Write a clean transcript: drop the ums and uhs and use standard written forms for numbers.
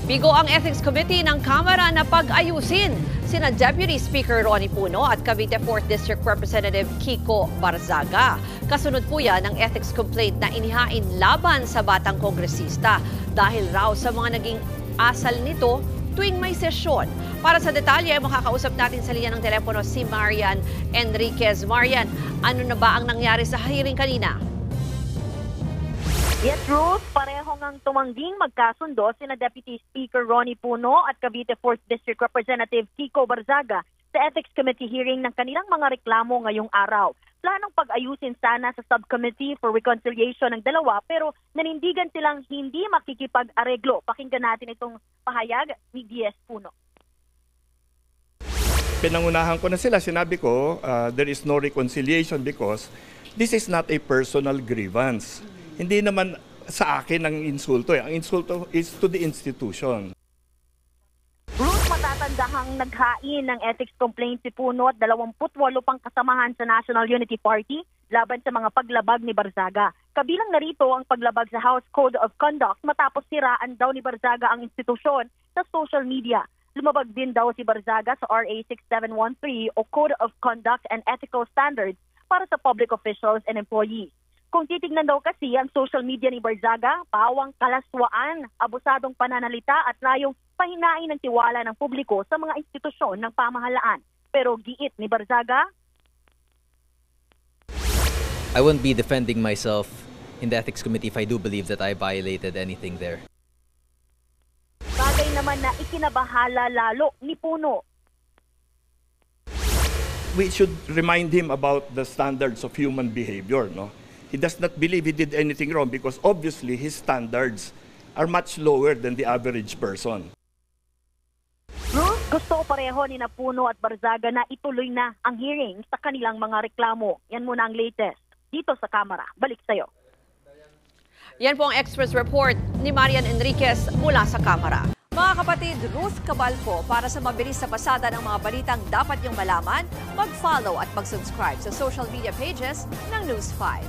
Bigo ang Ethics Committee ng Kamara na pag-ayusin sina Deputy Speaker Ronnie Puno at Cavite 4th District Representative Kiko Barzaga. Kasunod po yan ng ethics complaint na inihain laban sa batang kongresista dahil raw sa mga naging asal nito tuwing may sesyon. Para sa detalye, makakausap natin sa linya ng telepono si Marian Enriquez. Marian, ano na ba ang nangyari sa hearing kanina? Yes, Ruth, pareho ngang tumangging magkasundo sina Deputy Speaker Ronnie Puno at Cavite 4th District Representative Kiko Barzaga sa Ethics Committee hearing ng kanilang mga reklamo ngayong araw. Planong pag-ayusin sana sa Subcommittee for Reconciliation ng dalawa pero nanindigan silang hindi makikipag-areglo. Pakinggan natin itong pahayag ni DS Puno. Pinangunahan ko na sila, sinabi ko there is no reconciliation because this is not a personal grievance. Hindi naman sa akin ang insulto. Ang insulto is to the institution. Bruce, matatandahang naghain ng ethics complaint si Puno at 28 pang kasamahan sa National Unity Party laban sa mga paglabag ni Barzaga. Kabilang narito ang paglabag sa House Code of Conduct matapos siraan daw ni Barzaga ang institusyon sa social media. Lumabag din daw si Barzaga sa RA 6713 o Code of Conduct and Ethical Standards para sa public officials and employees. Kung titignan daw kasi ang social media ni Barzaga, pawang kalaswaan, abusadong pananalita at layong pahinain ng tiwala ng publiko sa mga institusyon ng pamahalaan. Pero giit ni Barzaga, I won't be defending myself in the Ethics Committee if I do believe that I violated anything there. Bagay naman na ikinabahala lalo ni Puno. We should remind him about the standards of human behavior, no? He does not believe he did anything wrong because obviously his standards are much lower than the average person. Gusto pareho ni Puno at Barzaga na ituloy na ang hearing sa kanilang mga reklamo. Yan muna ang latest dito sa Kamara. Balik sa'yo. Yan po ang Express Report ni Marian Enriquez mula sa Kamara. Mga kapatid, Ruth Cabalco, para sa mabilis na pasada ng mga balitang dapat niyong malaman, mag-follow at mag-subscribe sa social media pages ng News 5.